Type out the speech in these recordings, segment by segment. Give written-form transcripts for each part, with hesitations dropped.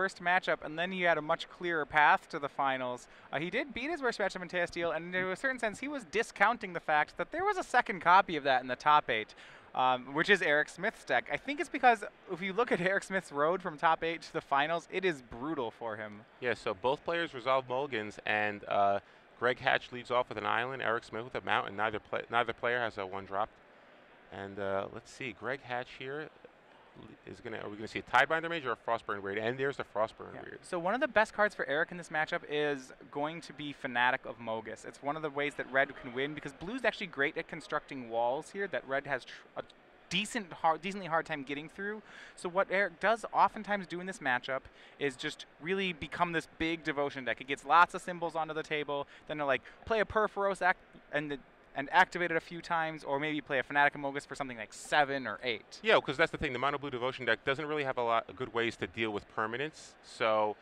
first matchup, and then he had a much clearer path to the finals. He did beat his worst matchup in Teos and in a certain sense, he was discounting the fact that there was a second copy of that in the top 8. Which is Erik Smith's deck. I think it's because if you look at Erik Smith's road from top 8 to the finals, it is brutal for him. Yeah, so both players resolve mulligans, and Greg Hatch leads off with an island, Erik Smith with a mountain. Neither player has a 1-drop. And let's see, Greg Hatch here is are we gonna see a Tidebinder Mage or a Frostburn Weird? And there's the Frostburn Weird. So one of the best cards for Erik in this matchup is going to be Fanatic of Mogus. It's one of the ways that red can win because blue's actually great at constructing walls here that red has a decently hard time getting through. So what Erik does oftentimes do in this matchup is just really become this big devotion deck. It gets lots of symbols onto the table, then they'll like play a Perforos and activate it a few times, or maybe play a Fanatic Amogus for something like 7 or 8. Yeah, because that's the thing. The mono blue devotion deck doesn't really have a lot of good ways to deal with permanents. So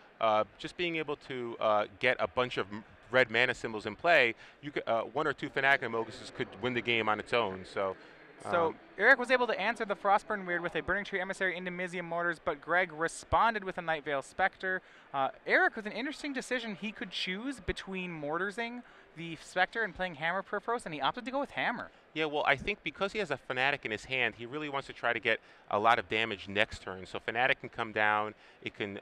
just being able to get a bunch of red mana symbols in play, you could 1 or 2 Fanatic Amoguses could win the game on its own. So Erik was able to answer the Frostburn Weird with a Burning Tree Emissary into Mizium Mortars, but Greg responded with a Night Veil Spectre. Erik with an interesting decision. He could choose between Mortarsing the Spectre and playing Hammer Perforos, and he opted to go with Hammer. Yeah, well, I think because he has a Fanatic in his hand, he really wants to try to get a lot of damage next turn. So Fanatic can come down, it can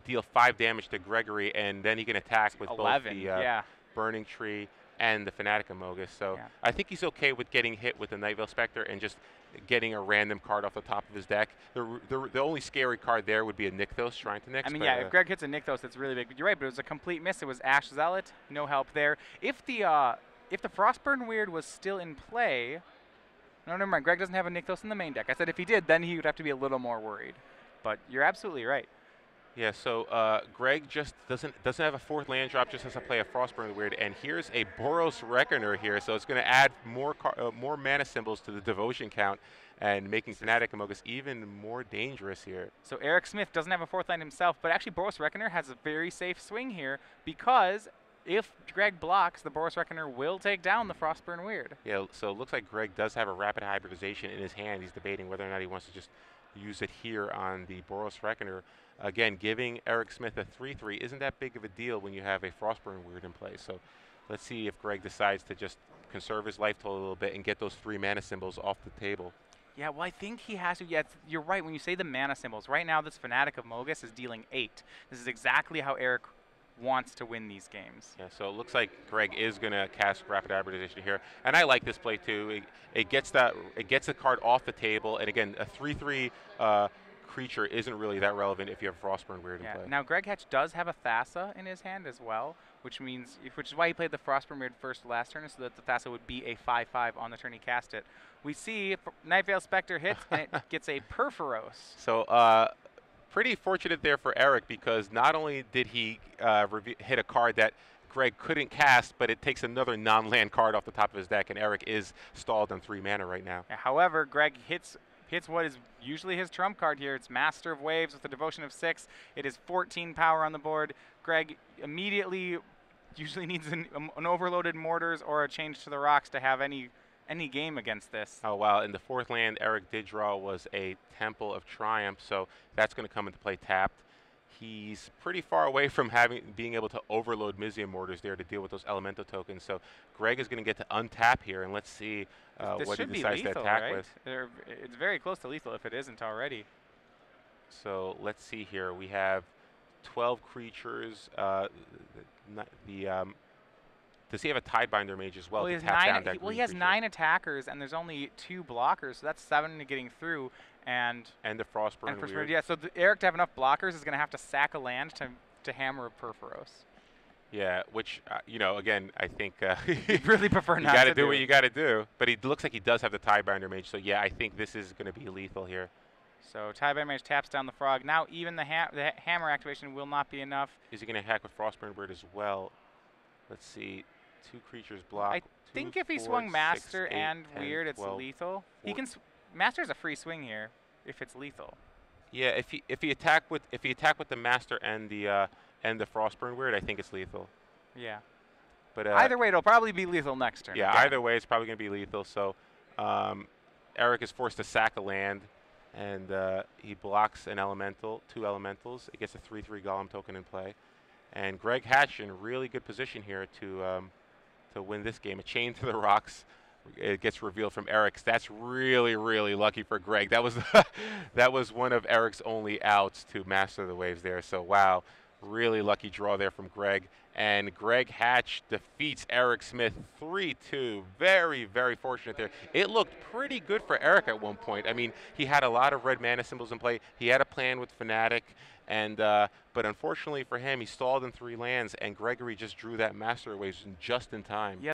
deal 5 damage to Gregory, and then he can attack with 11, both the Burning Tree and the Fanatic Amogus. So I think he's okay with getting hit with the Night Veil Spectre and just getting a random card off the top of his deck. The only scary card there would be a Nykthos, Shrine to Nyx. I mean, yeah, if Greg hits a Nykthos, it's really big. But you're right, but it was a complete miss. It was Ash Zealot, no help there. If the Frostburn Weird was still in play, no, never mind. Greg doesn't have a Nykthos in the main deck. I said if he did, then he would have to be a little more worried. But you're absolutely right. Yeah, so Greg just doesn't have a 4th land drop, just has to play a Frostburn Weird, and here's a Boros Reckoner here, so it's going to add more mana symbols to the devotion count, and making Fanatic Amogus even more dangerous here. So Erik Smith doesn't have a 4th land himself, but actually Boros Reckoner has a very safe swing here because if Greg blocks, the Boros Reckoner will take down the Frostburn Weird. Yeah, so it looks like Greg does have a Rapid Hybridization in his hand. He's debating whether or not he wants to just use it here on the Boros Reckoner. Again, giving Erik Smith a 3/3 isn't that big of a deal when you have a Frostburn Weird in play. So let's see if Greg decides to just conserve his life total a little bit and get those 3 mana symbols off the table. Yeah, well, I think he has to. Yeah, you're right when you say the mana symbols. Right now, this Fanatic of Mogus is dealing 8. This is exactly how Erik wants to win these games. Yeah, so it looks like Greg is going to cast Rapid Hybridization here, and I like this play too. It gets the card off the table, and again, a 3/3 creature isn't really that relevant if you have Frostburn Weird in play. Now Greg Hatch does have a Thassa in his hand as well, which is why he played the Frostburn Weird first last turn, so that the Thassa would be a 5/5 on the turn he cast it. We see Night Veil Spectre hits, and it gets a Perforos. So pretty fortunate there for Erik, because not only did he hit a card that Greg couldn't cast, but it takes another non-land card off the top of his deck, and Erik is stalled on 3 mana right now. However, Greg hits what is usually his trump card here. It's Master of Waves with a devotion of 6. It is 14 power on the board. Greg immediately usually needs an overloaded Mortars or a Change to the Rocks to have any game against this. Oh, wow. And the 4th land Erik did draw was a Temple of Triumph, so that's going to come into play tapped. He's pretty far away from being able to overload Mizium Mortars there to deal with those Elemental tokens. So Greg is going to get to untap here, and let's see what he decides to attack with. It's very close to lethal if it isn't already. So let's see here. We have 12 creatures. Does he have a Tidebinder Mage as well? Well, he has 9 attackers, and there's only 2 blockers, so that's 7 getting through. And the Frostburn Weird. Yeah, so Erik to have enough blockers is going to have to sack a land to hammer a Perforos. Yeah, which, again, I think you really prefer not to do. You got to do what you got to do. But he looks like he does have the Tidebinder Mage, so yeah, I think this is going to be lethal here. So Tidebinder Mage taps down the Frog. Now even the hammer activation will not be enough. Is he going to hack with Frostburn Weird as well? Let's see. 2 creatures block. I think if he swung Master and Weird, it's lethal. He can. Master's a free swing here if it's lethal. Yeah, if he attack with the Master and the Frostburn Weird, I think it's lethal. Yeah. But either way, it'll probably be lethal next turn. Yeah, either way, it's probably going to be lethal. So Erik is forced to sack a land, and he blocks an elemental, 2 elementals. It gets a 3/3 Golem token in play, and Greg Hatch in really good position here to win this game. A chain to the rocks. It gets revealed from Erik's. That's really, really lucky for Greg. That was that was one of Erik's only outs to master the waves there. So wow, really lucky draw there from Greg. And Greg Hatch defeats Erik Smith 3-2. Very, very fortunate there. It looked pretty good for Erik at one point. I mean, he had a lot of red mana symbols in play. He had a plan with Fnatic, and but unfortunately for him, he stalled in 3 lands, and Gregory just drew that master waves just in time. Yeah,